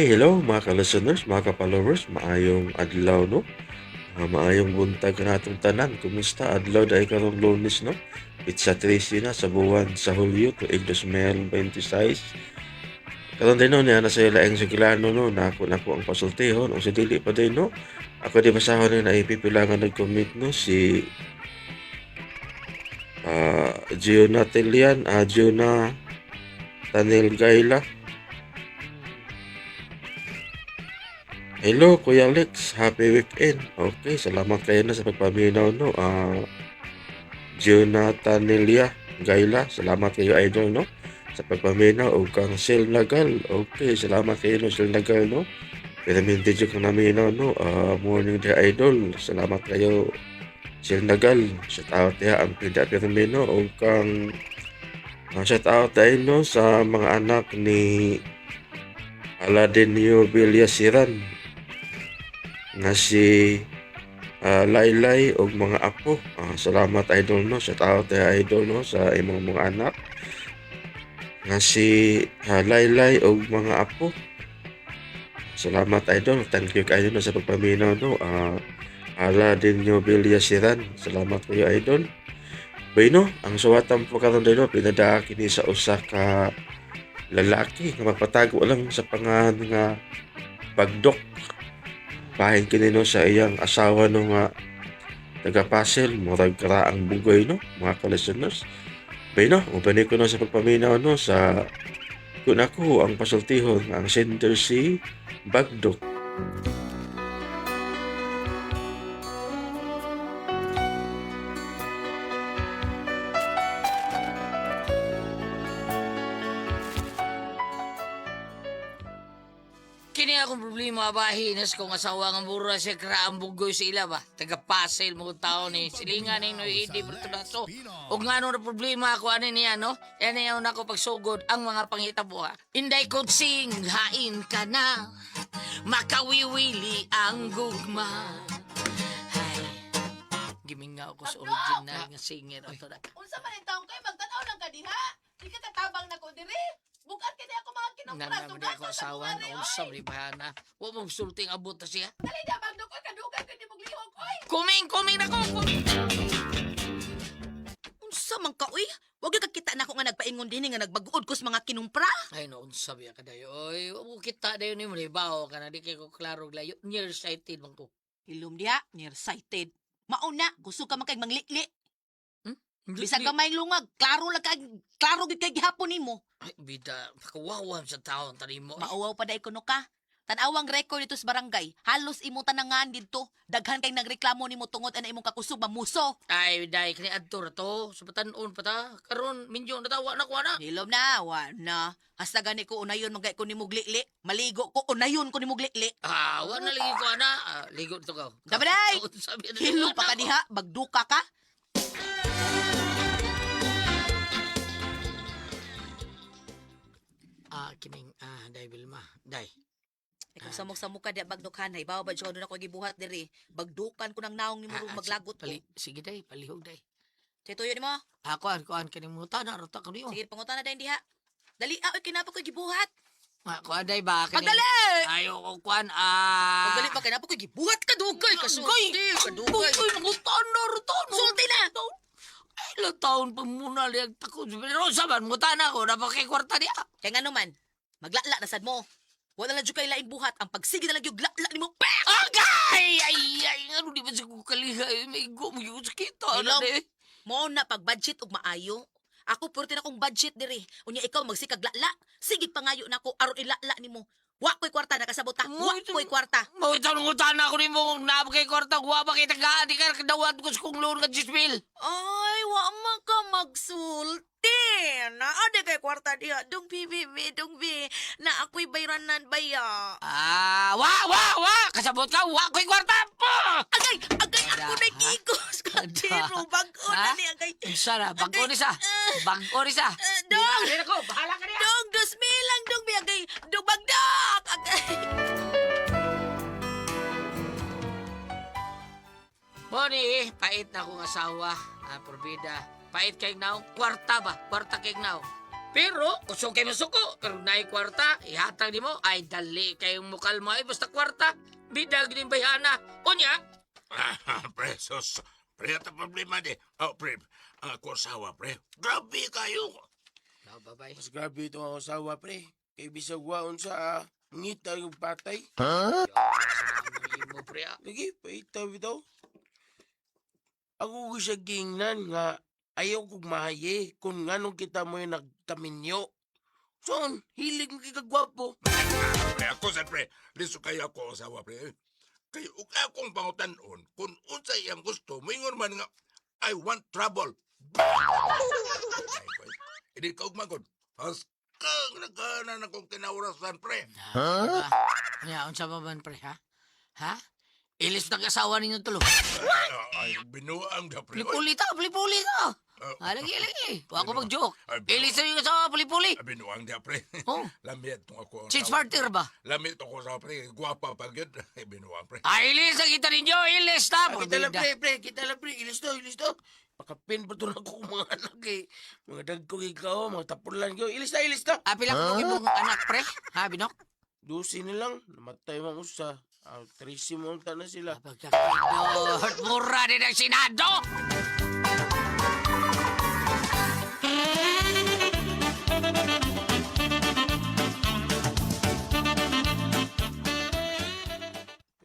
Hi, hello mga ka-listeners, mga ka-followers, maayong adlaw no. Maayong buntag natong tanan. Kumusta adlaw dahil karong Lunes no? Pizza 13 na sa buwan sa Hulyo tuig 2026. Karon din no niya na sa laing sigilano no nako ang pasultihon o sa dili pa din no. Ako di basahon na naipipilangan nag-commit no si Giona Tilian, Giona Tanil Gaila. Hello, Kuya Alex. Happy weekend. Okay, salamat kayo na sa pagpaminaw, no? Jonathan Nelia Gaila, salamat kayo, idol, no? Sa pagpaminaw, o kang Sil Nagal. Okay, salamat kayo, no, Sil Nagal, no? Pinaminti dyo kang naminaw, no? Morning day, idol. Salamat kayo, Sil Nagal. Shout out ya, ang pinda pinamino, o kang shout out tayo, no, sa mga anak ni Aladenio Villasiran nga si Laylay og mga apo. Salamat idol no. Shout out idol no sa imong mga anak nga si Laylay og mga apo. Salamat idol. Thank you kayo no sa pagpaminaw no. Ala din nyo Bilyasiran. Salamat kayo idol. Bayno, ang suwatan po karon din no pinada kini sa usa ka lalaki nga magpatago lang sa pangalan nga Bagdok. Bahin kini no sa iyang asawa no nga taga-Pasel, murag karaang bugoy no, mga ka-listeners. Bay no, mabalik ko no sa pagpaminaw no sa kung ako ang pasultihon ang sender si Bagdok. Kini akong problema bahinas kung asawa nga mura siya karaang bugoy sa ila ba. Taga-Pasel mo tao ni silingan ni no hindi bertudaso. O nga no na problema ako ano niya no. Yan na yun ako pagsugod ang mga pangitabo ha. Inday ko sing hain ka na. Makawiwili ang gugma. Ay, giminga ako sa original nga singer. Unsa man ang taong kay magtanaw lang ka diha? Di ka katabang na ko diri. Bukat kini ako mga kinumpras. Nanamdi ako asawa na unsa rin bahana. Huwag mong sulting abot na siya. Dali na bagdo ko kadugan kini mong lihok oy. Kuming na ko. Unsa man ka uy? Wag ka kita na ako nga nagpaingon dinhi nga nagbaguod ko sa mga kinumpra. Ay noon sabi ka dayo. Oy, huwag kita dayo ni mo libaw ka na di kay ko klaro layo. Nearsighted man ko. Hilom diha, nearsighted. Mauna, gusto ka man kay manglikli. Bisag Di- gamay lungag, klaro gid kay gihapon nimo. Ay, bida, makawawan sa taon tani mo. Mauwaw pa day kuno ka. Tan-awang record dito sa barangay. Halos imo tanangan didto. Daghan kay nagreklamo nimo tungod ana imong kakusog mamuso. Ay, day, kani adto ra to. Sa batanon pa ta. Karon, minyo na tawa na ko na. Hilom na, wa na. Hasta gani ko unayon magay ko nimo glikli. Maligo ko unayon ko nimo glikli. Wa na lagi ko na. Ligo dito ka. Dabaday! Sabi na Hilom pa ka diha, bagduka ka. Kining, day Vilma. Day. Ikaw samok-samok ka diya bagdukan. Hay, bawa ba siya doon ako gibuhat diri. Bagdukan ko ng naong ni Murug maglagot ko. Sige day, palihog day. Say tuyo ni mo. Kuan kanimutan na rota ko niyo. Sige, pangutan na din diha. Dali, oy, kinapa ko gibuhat. Kuan day ba kani? Pagdali! Ayo ko kuan Pagdali pa, kinapa ko gibuhat ka dugay. Kasulti, kadugay. Uy, nangutan na rota. Sulti na! Ay, ilang taon pa muna liag tako. Pero saban, ngutan ako, napakikwarta niya. Kaya nga naman, maglala na sad mo. Wala lang dyan kay laing buhat. Ang pagsige na lang yung glala ni mo. Agay! Ay, ano di ba siya ko kalihay? May go mo yung sakita. Hello? Mo na pag-budget og maayo. Ako puro akong budget diri. Unya ikaw magsikag lala. Sige pangayo na ako aron ilala nimo. Wa ko'y kwarta nakasabot ta. Wa ko'y kwarta. Mo ito nangutan ako ni mo napakikwarta. Wa ba kita gaan? Di ka kadawat ko sa kong loon ka Gismil. Ay, wa man ka magsulti. Naade kay kwarta diha. Dong bibi, dong bi. Na ako'y bayranan baya. Wa! Kasabot ka, wa ko'y kwarta po! Agay, ako na gigos ka. Tiro, bago na ni agay. Isa na, bago ni sa. Bago ni sa. Dong! Di ako, bahala ka niya. Dong, 2,000 lang dong bi agay. Dong bagdak. Agay. Moni, pait na akong asawa. Porbida. Pait kay now. Kwarta ba? Kwarta kay now. Pero, kusog kayo masuko, pero naay kwarta, ihatag ni mo, ay dali kayong mukalma, ay basta kwarta, bidag din bayana. Unya, Pre, sus. Pre, ito problema di. Oh, pre, ako asawa, pre. Grabe kayo. no, babay. Mas grabe ito ang asawa, pre. Kay bisag waon sa ngita yung patay. Ano mo, pre, ah? Lagi, paitaw ito. Ako ko siya gingnan nga ayaw kong mahaye kung nganong kita mo yung nagkaminyo. Son, hilig mo kikagwapo. Pre, ako sa pre. Liso kayo ako asawa, pre. Kayo, ug akong pangutanon, kung unsa iyang gusto, moingon man nga, I want trouble. Hindi ka ugmagod. As kang nagkanan akong kinaurasan, pre. Ha? Unya, unsa ba man, pre, ha? Ha? Ilis na kasawa ninyo tulo. Ay, binuang da, pre. Puli-puli to, puli-puli to. Lagi, lagi. Huwag ako mag-joke. Ilis na yung kasawa, puli-puli. Binuang da, pre. Oh. Lamit tong ako. Cheats partner ba? Lamit ako sa pre. Guwapa pag yun. Binuang, pre. Ilis na kita ninyo, ilis na. Kita lang, pre. Kita lang, pre. Ilis to, ilis to. Pakapin pa to na ko mga anak eh. Mga dagkong ikaw, mga tapulan ko. Ilis na, ilis to. Pila ko mong anak, pre. Ha, Binok? Dusi na lang. Namatay mga usa. 13 mo na sila. Pagkakindot, mura din ang Senado.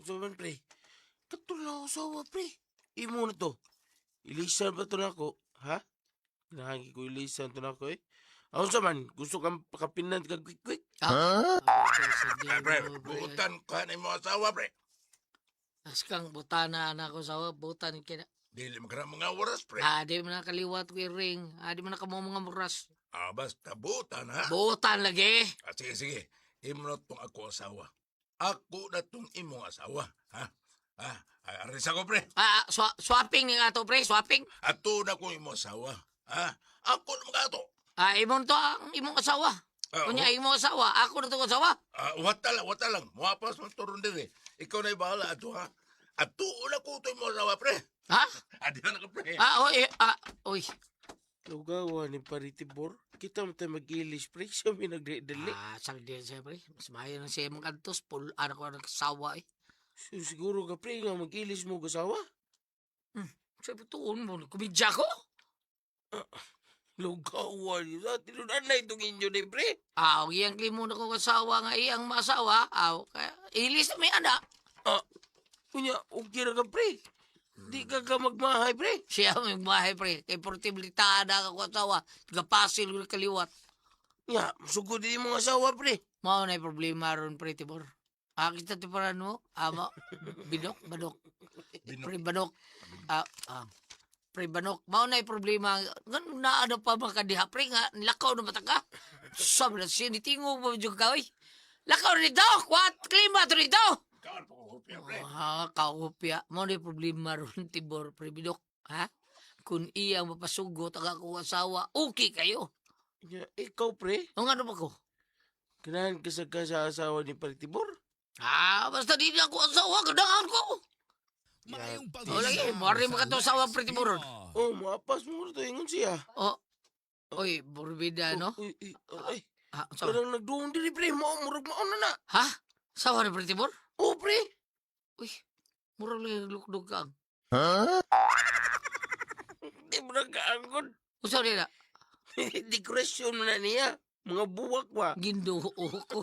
So man, pre. Katulaw asawa, pre. Imo na to. Ilisan ba to na ako? Ha? Nahangi ko ilisan to na ako eh. Ako sa man, gusto kang pakapinan kag quick-quick. Pre, buutan ka na yung mga asawa, pre. Askang butana anak ko sa butan kina. Dili magkara mga oras, pre. Di mo na kaliwat ko yung ring. Di mo na kamo mga muras. Basta buutan, ha? Butan lagi. Sige, sige. Imo na tong ako asawa. Ako na tong imong asawa, ha? Aris ako, pre. Swapping ni nga to, pre. Swapping. Ato na kong imong asawa, ha? Ako na mga ato. Imong to ang imong asawa. Kunya imong asawa. Ako na to asawa. Wata lang. Muapas mong turon din, eh. Ikaw na ibahala ato, ha? Ato na ko ito imong asawa, pre. Ha? Adi na ka, pre. Oy. Lugawa ni Paritibor. Kita mo tayo mag-ilis, pre. Siya may nagdali. Sagdi siya, pre. Mas maayo na siya mong kantos. Anak ko na nagsawa, eh. Siguro ka, pre, nga mag-ilis mo kasawa. Sabi tuon mo, kumidya ko. Lugawa niyo. Sa tinunan na itong inyo ni, pre. Iyang klimo na ko kasawa nga iyang masawa. Ilis na may anak. Kunya, okay na ka, pre. Di ka magmahay, pre. Siya may bahay, pre. Kay portibilitaan na ako asawa. Tagapasil ko kaliwat. Nga, sugod din yung mga asawa, pre. Mao na yung problema ron, pre, Tibor. Kita tiparan mo. Binok, banok. Pre, banok. Pre, banok. Mao na yung problema. Ganun na ano pa mga kadiha, pre, nga, nilakaw na mataka. Sabi na siya, nitingo pa yung kaway. Lakaw na nito! Klima to nito! Ikaw po, hupya, pre. Kaupya. Mao na yung problema ron, Tibor, pre, binok. Ha? Kung iyang mapasugot ang akong asawa, okay kayo. Nga, ikaw, pre. Ang ano ba ko? Kanahan ka sa asawa ni Paritibor. Basta di na ako asawa, gandaan ko. Lagi, mari mo ka to asawa, pretty buron. Oh, maapas mo ito. Ingon siya. Oy, burbida, no? Ay, Asawa. parang nagdoon din, pre. Murag maon na na. Ha? Asawa ni pretty bur? Oh, pre. Uy, murag lang lukdog kang. Di mo nagkaangkod. Usaw nila, Dekorasyon mo na niya. Mga buwak ba? ginduo ko.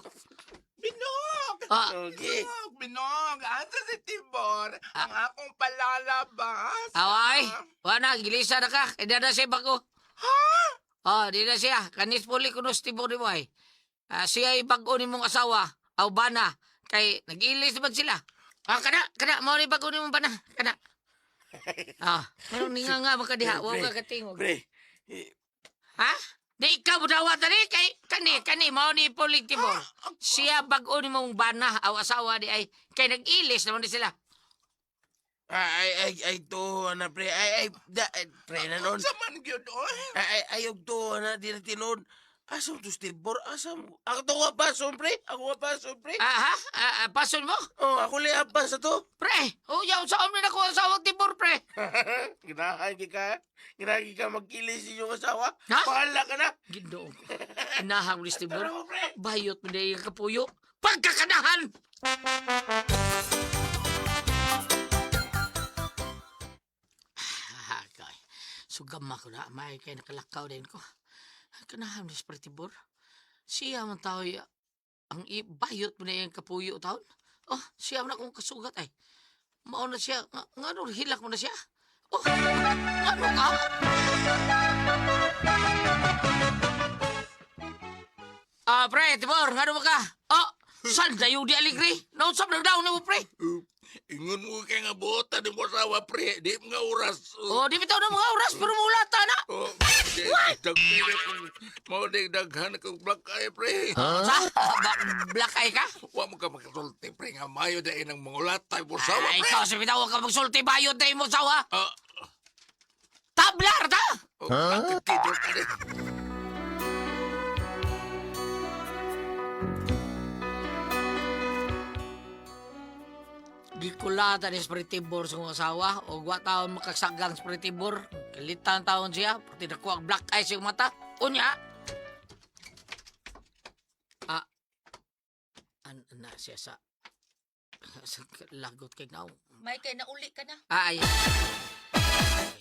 Binog! Okay. Binog! Asa si Tibor? Ang akong palalabas. Away, wala, gilisa na ka. Kaya na siya bago. Ha? Di na siya. Kanis puli kunos tibor ni mo ay. Siya ay bago ni mong asawa. Aw bana. Kay nag-ilis naman sila. Kana, mo ni bago ni mong bana. Kana. Ano nga makadiha. Huwag ka katingog. Pre, Ha? Di ikaw mo dawat na kani, mao ni politibo. Siya bago ni mong bana, aw asawa di ay, kay nag-ilis naman di sila. ay, to, na, pre. Pre, na nun. Sa man yun, oy. Ayog to, na, di na tinud. Asam to Stillbor? Asam? Ako to nga pason, pre. Ako nga pason, pre. Pason mo? Oh, ako liya pa sa to. Pre, yaw sa amin ako ang sawang tibor, pre. Ginahagi ka? Ginahagi ka magkilis inyong asawa? Ha? Bahala ka na. Gindoon ko. Inahang ni tibor. Pero, pre. Bayot mo na yung kapuyo. Pagkakanahan! Kay, sugam ako na. May kay nakalakaw din ko. Kanahan ni Spritibor. Siya man tao ang bayot mo na yung kapuyo taon. Oh, siya man akong kasugat ay. Mauna siya. Nga hilak mo na siya. Oh, ano ka? Pre, Tibor, nga ba ka? Oh, saan dayo di aligri? Nausap na daw ni mo, pre. Ingon mo kay nga buota ni mo asawa, pre. Di mga oras. Oh, di bitaw na mga oras, pero mulata na. Oh, mau daghan kong black eye, pre. Sa? Black eye ka? Wa mo ka makasulti, pre. Nga mayo dahil ng mga ulatay mo asawa, Ay, pre. ikaw sa bitaw ka magsulti bayod na mo sawa. Ah, Tablar ta! bakit kito ka rin? Di kulata ni Spritibor sa kong asawa o gwa taon makaksagang Spritibor. Kalitan taon siya, pati nakuha ang black eye sa iyong mata. Unya! Na siya sa lagot kay naong. May kay nauli ka na. Ay,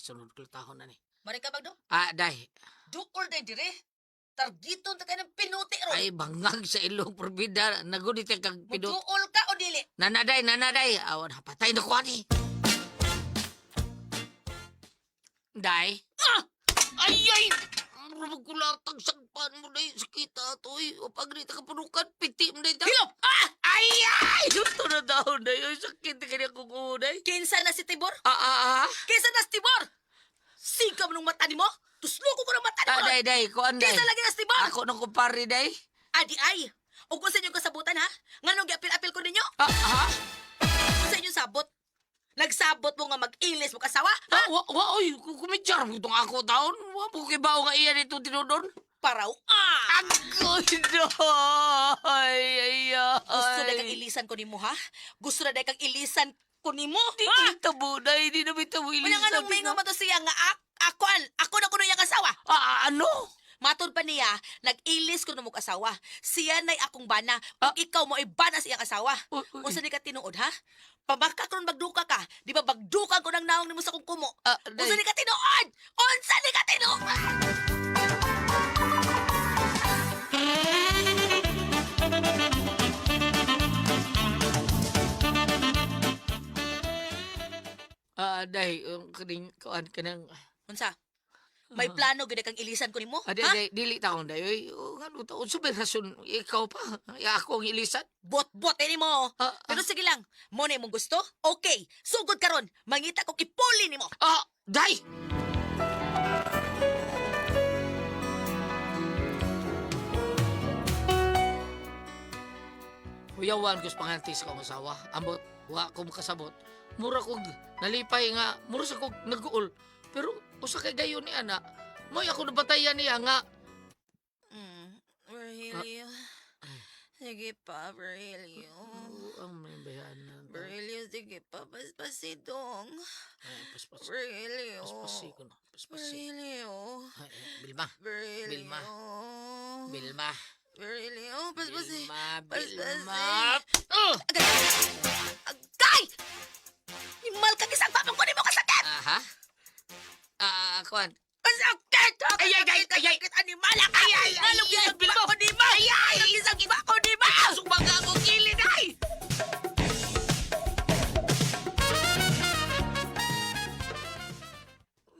sunod ko tahon na ni. Mari ka magdo. Day. Dukol day dire. Targito ta kay ng pinuti ron. Ay, bangag sa ilong porbida. Nagunit yung kag pinut. Muduol ka o dili? Nanaday. Awan, patay na ko ani. Day. Ay! Magulatang sagpan mo, day. Sakita to, eh. O pagrita ka punukan, piti mo, day. Hilop! Ay! Gusto na daw, day. Ay, sakit na kanya kuko, day. Kinsa na si Tibor? Kinsa na si Tibor? Sigam nung mata nimo? Tusloko ko ng mata nimo. Day. Kuan, day. Kinsa lagi na si Tibor? Ako nang kumpari, day. Adi ay. O kung sa inyong kasabutan ha? Nganong giapil-apil ko ninyo? Kung sa inyong sabot? Nagsabot mo nga mag-ilis mo kasawa? Ha? Oy, kumitsar mo itong ako taon. Wa po kibaw nga iyan ito tinudon. Paraw. Agoy, doy. Gusto na kang ilisan ko nimo ha? Gusto na kang ilisan ko nimo? Di tabo, day. Di na bitabo Kanya ilisan. nga nung mingo mo to siya nga ako na kuno yung kasawa. Ano? Matod pa niya, nag-ilis ko na mong asawa. Siya na'y akong bana. Kung ikaw mo ay bana sa iyang asawa. Unsa ni ka tinuod, ha? Pabaka ko magduka ka. Di ba bagduka ko ng naong ni mo sa kong kumo? Unsa ni ka tinuod? Unsa ni ka tinuod? Day, kaning kuan kanang. Unsa? May plano gid kang ilisan ko nimo? Ha? Day, dili taon, day. Oy, ano taon? Subir rason, ikaw pa. Ako ang ilisan. Bot-bot nimo. Pero sige lang, mo na imong gusto? Okay, sugod karon. Mangita ko ipuli nimo. Day! Kuyawan ko sa panganti sa kong asawa. Ambot, wa ko makasabot. Mura kog nalipay nga, mura sa kog nag-uol. Pero usa kay gayon ni ana, mo'y ako nabatayan niya nga. Virgilio. Sige pa, Virgilio. Ang may bayanan. Virgilio, sige pa. Paspasidong. Paspasi. Virgilio. Paspasi ko na. Paspasi. Virgilio. Bilma. Virgilio. Bilma. Bilma. Virgilio, paspasi. Bilma. Agay! Himal ka kisang papang kunin mo kasakit! Aha. Kuan. Kasakit! Ay! Animala ka! Nalong gisang pa ko di ba? Nalong gisang pa ko di ba? Sumaga ako kilid ay!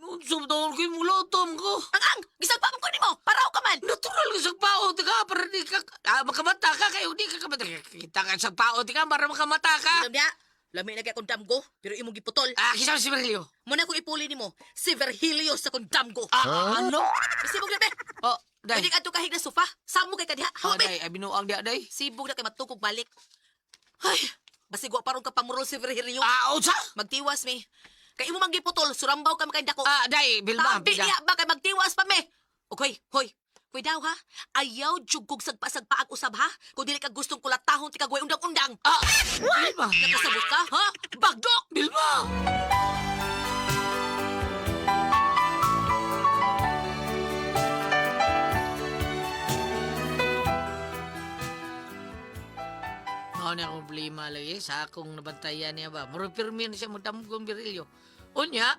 Unsum taon ko'y mulatom ko. Ang! Gisang papang kunin mo! Paraw ka man! Natural ka sa paot ka para di ka makamata ka kayo di ka kamata. Kita ka sa paot ka para makamata ka. Alam niya, lami na kaya akong damgo, pero imong giputol. Kisama si Berlio. Muna ko ipuli ni mo, si Virgilio sa kong damgo. Ano? Sibog na be! Day. Pwede ka ito kahig na sofa, samo kay kadiha. Hawa be! Day, binuang dia day. Sibog na kay matukog balik. Ay, basigwa parang kapamurol si Virgilio. Unsa? Magtiwas mi. Kay imo manggiputol, surambaw ka makay dako. Day, Bilma. Tabi niya ba kay magtiwas pa me? Okay, hoy. Pwede daw ha? Ayaw jugog sagpa-sagpa ang usab ha? Kung dili ka gustong kulatahon ti kagway undang-undang. Bilma! Nakasabot ka ha? Bagdok! Bilma! Mao ni akong problema lagi sa akong nabantayan niya ba. Muro pirmi na siya mo damgong birilyo. Unya,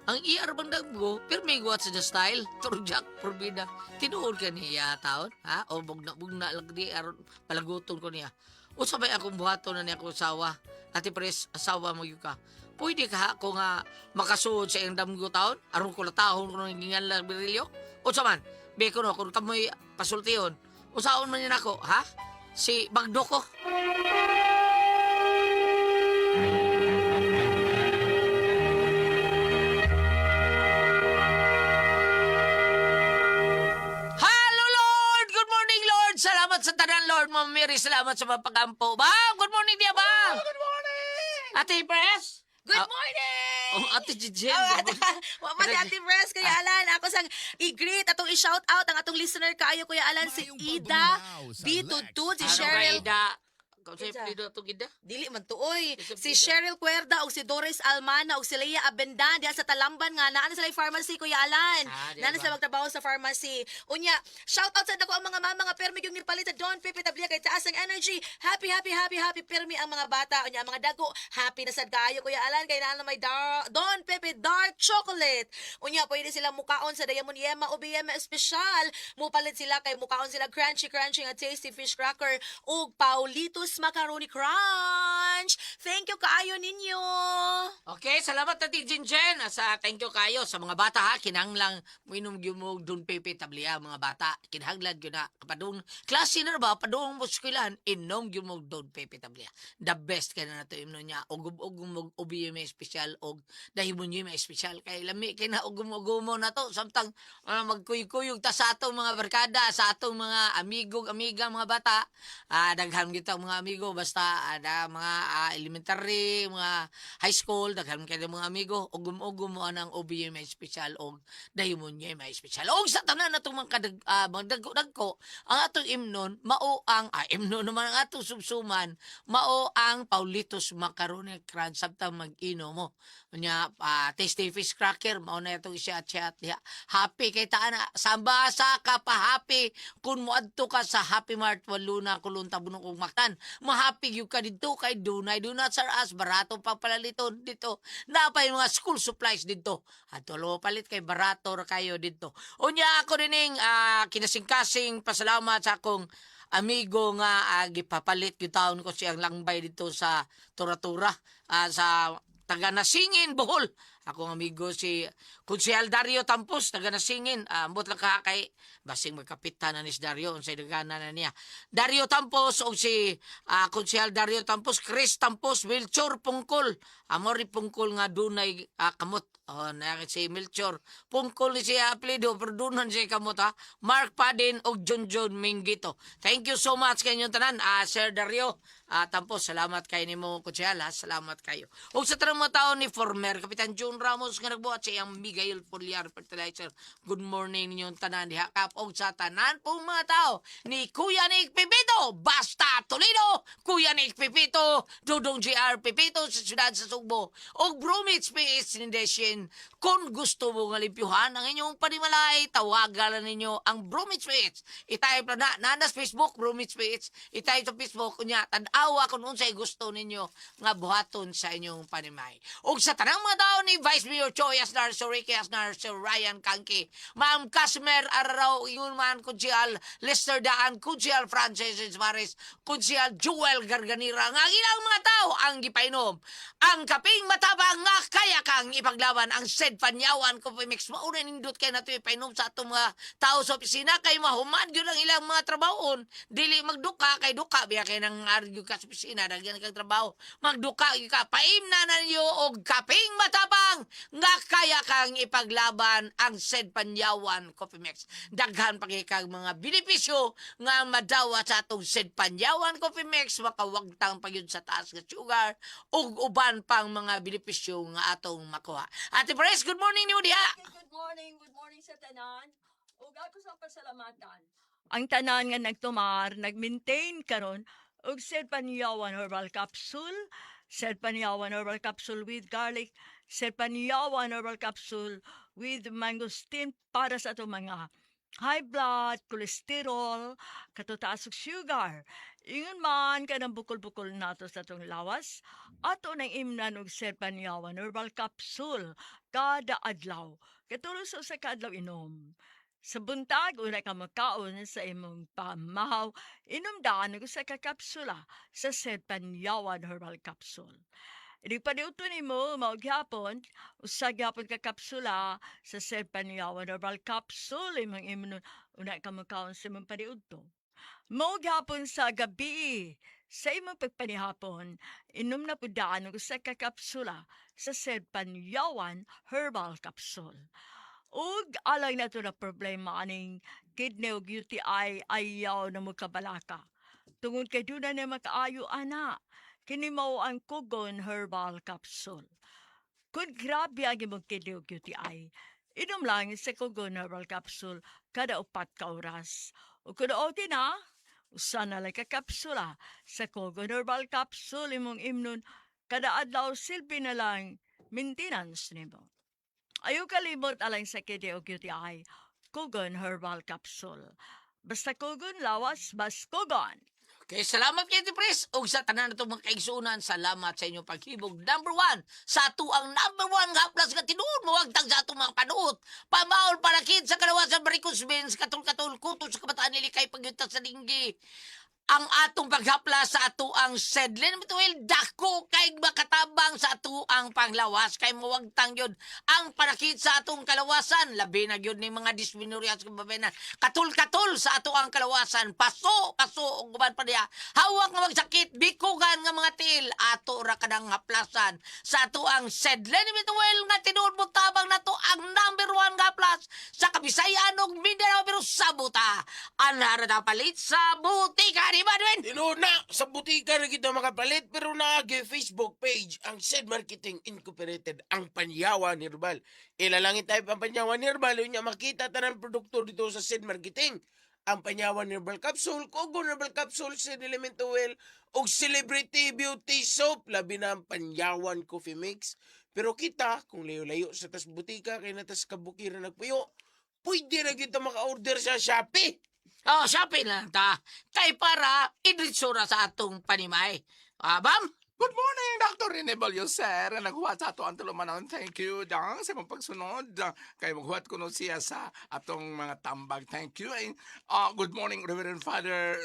ang IR bang damgo, pirmi what's the style? Turjak, porbida. Tinuod ka niya taon, ha? O bugna lang di aron palaguton ko niya. O sabay akong buhaton na niya akong asawa. Ati pres, asawa mo yung ka. Pwede ka ako nga makasuod sa iyong damgo taon? Aron ko latahon ko nang gingan lang birilyo? O saman, beko no, kung kamoy pasultiyon. O saon man yun ako, ha? Si Bagdo ko. Hello, Lord! Good morning, Lord! Salamat sa tanan, Lord. Ma'am Mary, salamat sa mga pagampo. Bang! Good morning, dia, Bang! Good morning! Ate Pres? Good morning! Oh, Ate Jijen. Wa man si Ate Pres, Kuya Alan. Ako sang i-greet atong i-shout out ang atong listener kaayo, Kuya Alan, si Ida, B22, si Cheryl. Kung sa plido ito, Gida? Dili man tuoy. Isa Si pida. Cheryl Cuerda o si Doris Almana o si Leia Abendan diyan sa Talamban nga naa na sila pharmacy, Kuya Alan. Di Naa na ba? sila magtrabaho sa pharmacy. Unya, shout out sa dako ang mga mama nga permi yung nipalit sa Don Pepe Tablia kay taas ang energy. Happy permi ang mga bata. Unya, ang mga dago happy na sad kaayo, Kuya Alan, kay naa na may Don Pepe dark chocolate. Unya, pwede sila mukaon sa Diamond Yema o BM Special. Mupalit sila kay mukaon sila crunchy nga tasty fish cracker ug Paulitos macaroni crunch. Thank you kaayo ninyo. Okay, salamat Ate Jinjen. Sa thank you kayo sa mga bata ha. Kinahanglang minom gyud dun pepe tablia mga bata. Kinahanglan gyud na kapadung klase na ba padung mo skwilan inom gyud mo dun pepe tablia. The best kay na nato imnon niya. Ugum ubi may special og dahimon niyo may special kay lami kay na ugum na to samtang magkuyog-kuyog ta sa atong mga barkada, sa atong mga amiga mga bata. Daghan kita mga amigo basta ada mga elementary, mga high school, daghan kay mga amigo ugum mo anang OBM special og dahimon niya may special. Og sa tanan natong mga dagko ang atong imnon mao ang imnon naman ang atong subsuman mao ang Paulitos macaroni crunch samtang mag-ino mo. Nya tasty fish cracker mao na itong siya diha. Happy kay taan sambasa ka pa happy kun moadto ka sa Happy Mart waluna kulon tabunong kog maktan. Mahappy gyud ka dito kay dunay sa as barato pa palaliton dito. Napay mga school supplies dito. Adto lo palit kay barato ra kayo dito. Unya ako dining kinasing-kasing pasalamat sa akong amigo nga gipapalit gyud taon ko siyang langbay dito sa Tura-Tura sa taga Nasingin, Bohol. Akong amigo si Kunsehal Dario Tampos, taga Nasingin. Ambot lang ka kay basing magkapitan na ni si Dario, unsay dagana na niya. Dario Tampos o si Kunsehal Dario Tampos, Chris Tampos, Melchor Pungkol. Amori Pungkol nga dunay kamot. Na si Melchor. Pungkol ni siya apelido, pero dunan siya kamot ha. Mark Padin o John Mingito. Thank you so much kanyong tanan. Sir Dario, Tampos, salamat kayo ni mo, Kunsehal ha. Salamat kayo. O sa tanong mga tao ni former Kapitan June Ramos nga nagbuhat sa iyang Miguel Foliar Fertilizer. Good morning ninyong tanan diha kap og sa tanan pong mga tao ni Kuya Nick Pipito basta Toledo, Kuya Nick Pipito, Dudong GR Pipito sa siyudad sa Sugbo og Bromwich PS Foundation. Kung gusto mo nga limpyuhan ang inyong panimalay, tawagan ninyo ang Bromwich PS. Itay pa na nanas Facebook Bromwich PS. Itay sa Facebook kunya tan-awa kung unsay gusto ninyo nga buhaton sa inyong panimay. Og sa tanang mga tao ni Vice Mayor Choi Asnar, Sir Ricky Asnar, Sir Ryan Kangki, Ma'am Casmer Araraw, ingon man Kunsehal Lester Daan, Kunsehal Francis Maris, Kunsehal Joel Garganira, nga ilang mga tao ang gipainom. Ang kaping matabang nga kaya kang ipaglaban ang said panyawan ko mix mauna nindot kay nato ipainom sa atong mga tao sa opisina kay mahuman gyud ang ilang mga trabahon. Dili magduka kay duka biya kay nang argue ka sa opisina daghan kang trabaho. Magduka gyud ka paimna na niyo og kaping matabang nga kaya kang ipaglaban ang said panyawan Coffee Mix. Daghan pa kay kag mga benepisyo nga madawa sa atong said panyawan Coffee Mix makawagtang pa yun sa taas nga sugar ug uban pang mga benepisyo nga atong makuha. Ate Pres, good morning niyo diha. Good morning sa tanan. ug ako sa pasalamatan. Ang tanan nga nagtumar, nag-maintain karon og Sir Paniyawan Herbal Capsule, Sir Paniyawan Herbal Capsule with garlic, Sir Paniyawan Herbal Capsule with mangosteen para sa atong mga high blood, cholesterol, katutaas og sugar. Ingon man ka ng bukol-bukol nato sa atong lawas, ato nang imnan og Sir Paniyawan Herbal Capsule kada adlaw. Katulong sa usa ka adlaw inom. Sa buntag, una ka makaon sa imong pamahaw, inom daan og usa ka kapsula sa Sir Panyawan Herbal Capsule. Ipaniuto nimo mao gyapon usa gyapon ka kapsula sa Sir Panyawan Herbal Capsule imong imnon una ka makaon sa imong paniudto. Mao gyapon sa gabi sa imong pagpanihapon, inom na pud daan og usa ka kapsula sa Sir Panyawan Herbal Capsule. Ug alang na to na problema aning kidney ug UTI ayaw na mo kabalaka. Tungod kay doon na makaayo ana, kini mao ang Kugon Herbal Capsule. Kung grabe ang imong kidney ug UTI, inom lang sa Kugon Herbal Capsule kada 4 ka oras. O kung okay na, usa na lang ka kapsula sa Kugon Herbal Capsule imong imnon kada adlaw silbi na lang maintenance nimo. Ayaw kalimot alang sa kidney o UTI, Kugon Herbal Capsule. Basta Kugon, lawas, bas Kugon. Okay, salamat kayo, Pres. O sa tanan na itong mga kaigsunan, salamat sa inyong paghibog. Number 1, sa ato ang number 1 nga plus nga tinuod, mawagtang sa atong mga panuot. Pamaol para kid sa kalawasan, barikos bins, katul-katul, kuto sa kabataan nilikay pagyutas sa linggi. Ang atong paghapla sa ato ang sedlen bituil dako kay makatabang sa ato ang panglawas kay mawagtang yun ang panakit sa atong kalawasan labi na yun ni mga disminorias kababayan katul-katul sa ato ang kalawasan paso ug guban pa diya hawak nga magsakit bikugan nga mga til ato ra kadang haplasan sa ato ang sedlen bituil nga tinuod mo tabang nato ang number 1 nga plus sa Kabisayan ug Mindanao pero sa buta anara na palit sa butika di ba Edwin? Tinuod na, sa butika na kita makapalit, pero naagi Facebook page ang Sed Marketing Incorporated, ang Panyawan Herbal. Ilalangin tayo ang Panyawan Herbal, yun niya makita tanang produkto dito sa Sed Marketing. Ang Panyawan Herbal Capsule, Kugon Herbal Capsule, Sed Elemental Oil, o Celebrity Beauty Soap, labi na ang Panyawan Coffee Mix. Pero kita, kung layo-layo sa tas butika, kaya na tas kabukiran nagpuyo, pwede na kita maka-order sa Shopee. Oh, Shopee lang ta. Kay para idritsura sa atong panimay. Bam? Good morning, Dr. Renebelio, sir. Naghuwat sa ato ang tulumanon. Thank you, dang, sa mong pagsunod. Kaya maghuwat ko no siya sa atong mga tambag. Thank you. Good morning, Reverend Father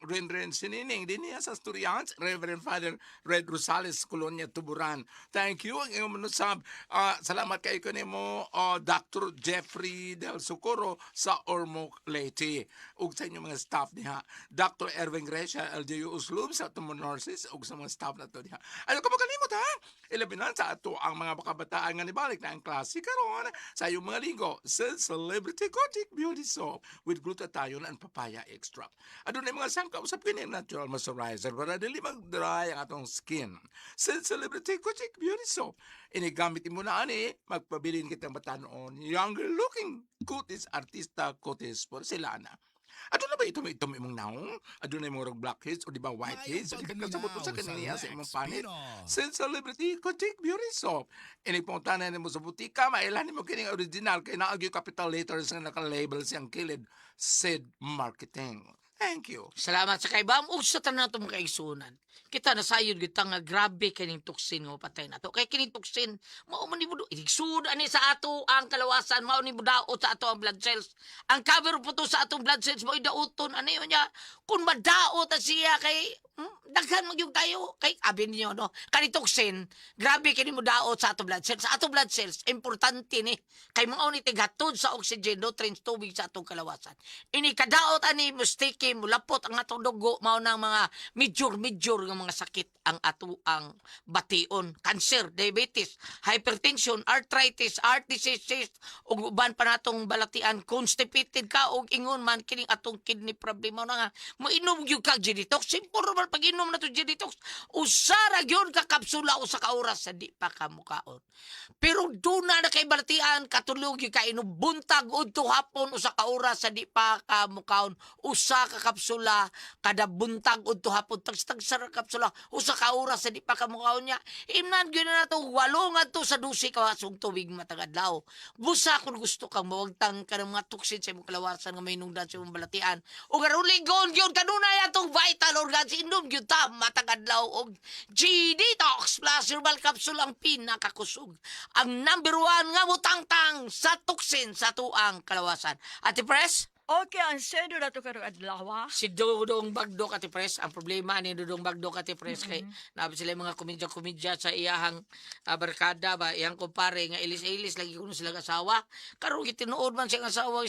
Ren Sinining. Din niya sa Asturias, Reverend Father Red Rosales, Colonia, Tuburan. Thank you. Ang iyong manusab, salamat kayo ko mo, Dr. Jeffrey Del Socorro sa Ormoc, Leyte. Ug sa inyong mga staff niya. Dr. Erwin Grecia, LGU Uslub sa Tumon Nurses. Ug sa mga staff na to diha. Ano ka magalimot ha? Ilabinan sa ato ang mga kabataan nga nibalik na ang klase karon sa iyong mga linggo sa Celebrity Kotik Beauty Soap with glutathione and papaya extract. Adun ay mga sangka usap kini natural moisturizer para dili mag-dry ang atong skin. Sa Celebrity Kotik Beauty Soap, inigamit mo na ani magpabilin kitang batanon younger looking kutis artista kutis porcelana. Ato na ba ito imong naong? Ato na imong blackheads o di ba whiteheads? O di ka kasabot mo sa kaniniya sa imong panit? Since Celebrity Kotik Beauty Soap. Inipuntanan mo sa butika, mailanin mo kining original kay naagyo capital letters nga naka-label siyang kilid. Sed Marketing. Thank you. Salamat sa kay Bam. Ug sa tanan itong kaigsunan. Kita na sayod kita nga grabe kining tuksin nga patay na to. Kay kining tuksin, mao man ni budo. Igsud ani sa ato ang kalawasan, mao ni budaot sa ato ang blood cells. Ang cover po to sa atong blood cells mao daoton ani niya. Kung madaot ta siya kay daghan magyug tayo kay abi niyo no. Kani tuksin, grabe kini mudaot sa atong blood cells. Sa atong blood cells importante ni kay mao ni tigatod sa oxygen nutrients tubig sa atong kalawasan. Ini kadaot ani mustiki mulapot ang atong dugo mao nang mga major nga mga sakit ang ato ang bation, cancer, diabetes, hypertension, arthritis, heart diseases ug uban pa natong balatian constipated ka og ingon man kining atong kidney problem mao na nga moinom gyud kag genitoxin puro normal pag-inom na to detox. Usara gyud ka kapsula o sa kauras sa di pa ka mukaon. Pero doon na kay balatian katulog yung kainom buntag udto hapon usa ka oras sa di pa ka mukaon usa ka kapsula kada buntag udto hapon tagstag sa kapsula usa ka oras sa di pa ka mukaon niya imnan gyud na to walong to sa 12 ka wasong tubig matag adlaw busa kung gusto kang mawagtang ka ng mga tuksin sa imong kalawasan nga mainungdan sa imong balatian o garuligon gyud kanunay atong vital organs inom gyud ta matag adlaw og G-Detox Plus Herbal Capsule ang pinakakusog ang number 1 nga mutangtang sa tuksin sa tuang kalawasan. Ate Pres, Okay, ang sedo na to karong adlaw. si Dudong Bagdok Ate Pres, ang problema ni Dudong Bagdok Ate Pres kay nabi sila yung mga komedya-komedya sa iyahang barkada ba, iyang kumpare nga ilis-ilis lagi kuno sila asawa. Karon gitinuod man siyang asawa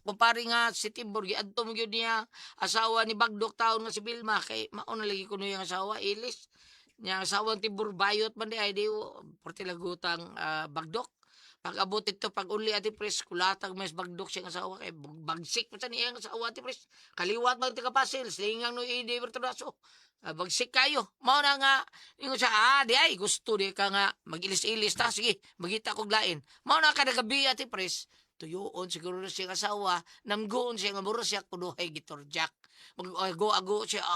kumpare nga si Timbor giadto mo gyud niya asawa ni Bagdok taon nga si Bilma kay mao na lagi kuno yung asawa ilis. Nya asawang Timbor bayot man di ay di porti lagutang Bagdok. Pag abot ito, pag uli ati pres, kulatag mas bagdok siyang asawa kay bagsik pa sa niyang asawa ati pres. Kaliwat mag kapasil, slingang no ide bertraso. Bagsik kayo. Mao na nga, yung sa di ay, gusto di ka nga mag-ilis-ilis ta. Sige, magita kog lain. Mao na kada gabi ati pres, tuyoon siguro na siyang asawa, namgoon siya nga muro siya kuduhay gitorjak. Mag-ago siya,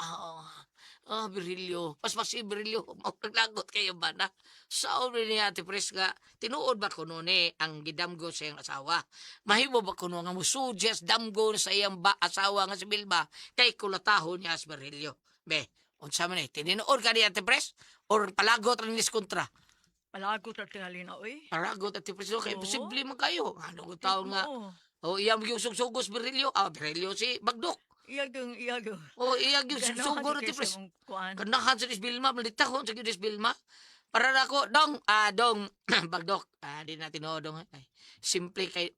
Berilio. Mas Berilio. Maglagot kayo ba na? Sao rin niya, Ate Pres, nga, tinuod ba kuno ni ang gidamgo sa iyang asawa? Mahibo ba kuno nga musudyas damgo sa iyang asawa nga si Bilba kay kulatahon niya as Berilio? Be, unsa man tininuod ka ni Ate Pres? Or palagot rin nis kontra? Palagot at tingali na, oy. Palagot Ate Pres, kay Oo. posible man kayo. Ano ko tao nga? Oo. O iyang yung sugsugos Berilio? Berilio si Bagdok. Iyagong. O iyang yung sugsugos Ate Pres. Kanahan sa Disbilma, malitahon sa Disbilma. Para na ako, dong, Bagdok, di natin dong. Ay, simple kay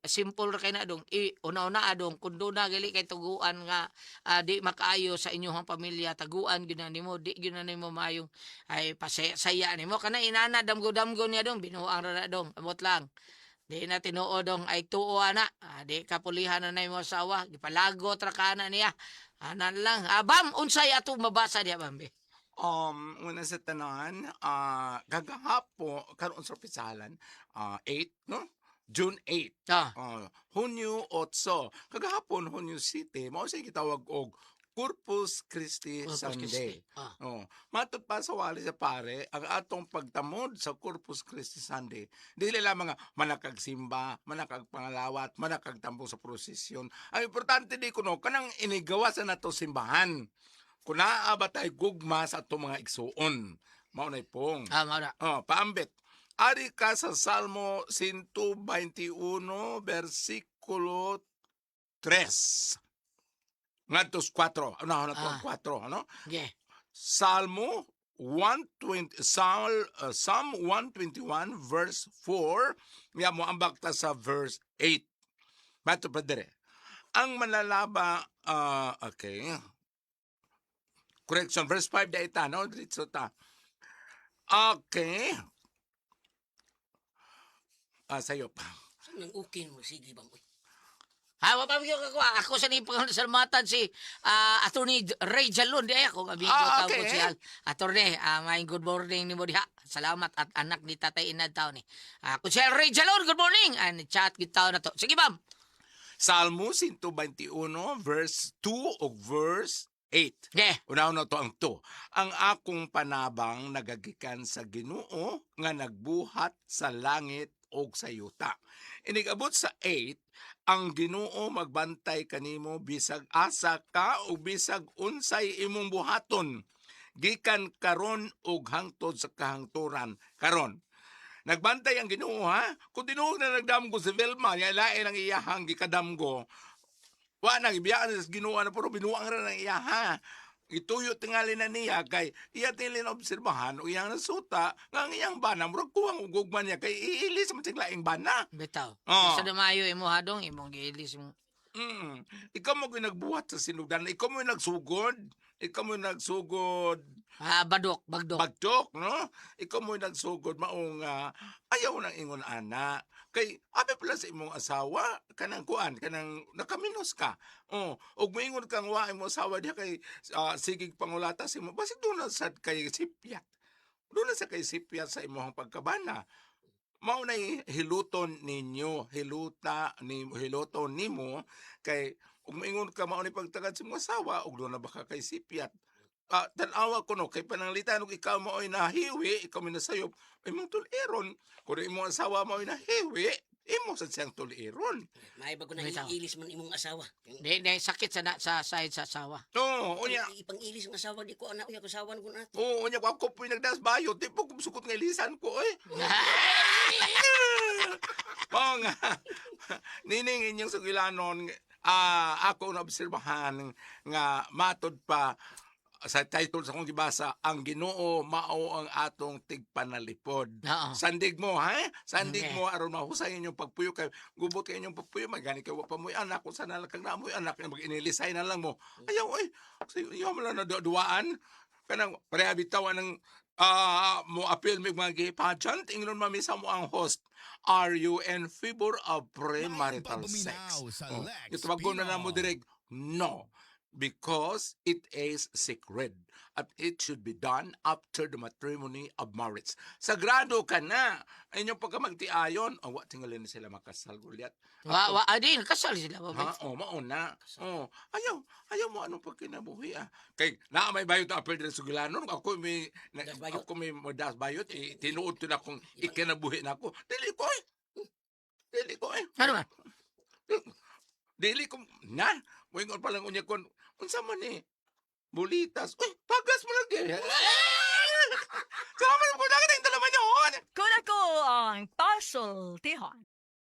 na dong. Una-una dong, kundo na gali kay tuguan nga, di makaayo sa inyong pamilya, taguan gyud na nimo, di gyud na nimo maayong ay pasaya nimo. Kana inana damgo-damgo niya dong, binuang ra na dong, amot lang. Di na tinuod dong ay tuo ana. Di kapulihan na mo asawa, gipalagot ra kana niya. Anan lang. Bam, unsay ato mabasa diya, Bambi? Una sa tanan, kagahapo, karon sa pisalan, 8, no? June 8. Hunyo 8. Kagahapon, Hunyo City, mao siya gitawag og Corpus Christi Sunday. Matod pa sa wali sa pare, ang atong pagtamod sa Corpus Christi Sunday, dili lamang nga manakagsimba, manakagpangalawat, manakagtampo sa prosesyon. Ang importante di kuno, kanang inigawasan nato simbahan. Kung naabatay gugma sa atong mga igsuon. Maunay pong. Mauna. Paambit. Ari ka sa Salmo 121, versikulo 3. Ngadtos 4. Ano, 4, ano? Yeah. Psalm 121, verse 4. Nga mo ambak ta sa verse 8. Mato pa dire. Ang manlalaba, okay. Correction, verse 5 da ita, no? Dito ta. Okay. Sayo pa. Nang okay mo, sige bang. Mapapagyo ako sa nipang salmatan si Attorney Ray Jalon. Di ako, amigo tao ko siya. Attorney, may good morning ni mo diha. Salamat at anak ni Tatay Inad tao ni. Kung siya Ray Jalon, good morning. Chat kita na to. Sige, bam. Salmo 121, verse 2 o verse 8. Yeah. Una-una to ang 2. Ang akong panabang nagagikan sa Ginoo nga nagbuhat sa langit o sa yuta. Inigabot sa 8, ang Ginoo magbantay kanimo bisag asa ka o bisag unsay imong buhaton. Gikan karon ug hangtod sa kahangturan karon. Nagbantay ang Ginoo ha. Kung tinuod na nagdamgo si Vilma, lain ang iyahang gikadamgo. Wa nang ibiyaan sa Ginoo na pero binuang ra ng iya ha. Ituyo tingali na niya kay iya tilin obserbahan o iyang nasuta nga ang iyang bana murag kuwang ugugman niya kay iilis man sing laing bana. Bitaw. Oh. Sa damayo imo hadong imong giilis mo. Ikaw mo nagbuhat sa sinugdan, ikaw mo nagsugod. ikaw mo nagsugod Badok, bagdok. bagdok, no? Ikaw mo nagsugod maong ayaw nang ingon ana. Kay abi pala sa imong asawa kanang kuan, kanang nakaminos ka. Oh, ug moingon kang wa imong asawa diha kay sigig pangulata sa imo. Basig doon na sad kay sipyat. Doon na sa kay sipyat sa imong pagkabana. Mao nay hiluton ninyo, hiluton nimo kay ug moingon ka mao ni pagtagad sa imong asawa ug doon na baka kay sipyat. Tanawa ko no, kay pananglitan og ikaw mo ay nahiwi, ikaw mo nasayop, imong tuliron. Kung imong asawa mo ay nahiwi, imo sa siyang tuliron. May bago na Bitaw. iilis man imong asawa. Di sakit sa side sa asawa. Oo, unya. Ipang-ilis ang asawa di ko anak uya ko asawan ko nato. Oo, unya ko po nagdas bayo, di po sukot nga ilisan ko eh. Oo nga. Nining inyong sugilanon, ako naobserbahan nga matod pa sa title sa kong gibasa, ang Ginoo mao ang atong tigpanalipod. Oo. Sandig mo, ha? Sandig Okay. mo aron mahusay inyong pagpuyo kay gubot kay inyong pagpuyo magani kay wa pa mo'y anak kung sana lang kag naamoy anak mag-inilisay na lang mo. Ayaw oy. Iyo mo lang na duwaan kanang pareha bitawan ng mo appeal mig mga pageant ingnon mamisa mo ang host. Are you in favor of premarital sex? Ito na mo direct, no. Because it is sacred at it should be done after the matrimony of marriage. Sagrado ka na. Inyong pagkamagtiayon, wa tingalin na sila makasal gulyat. Adi, kasal sila. Ha? O, mauna. O, ayaw mo anong pagkinabuhi Kay, naa may bayot na apel din sa gilanon. Ako may, Das bayot? ako may modas bayot. Tinuod ko na kung ikinabuhi na ako. Dili ko eh. Dili ko eh. Ano man? Dili ko, na. Moingon pa lang unya kon, unsa man ni? Bulitas. Uy, pagas mo lagi. Sama mo ko na yung dalaman yun. Kung ako ang pasultihan,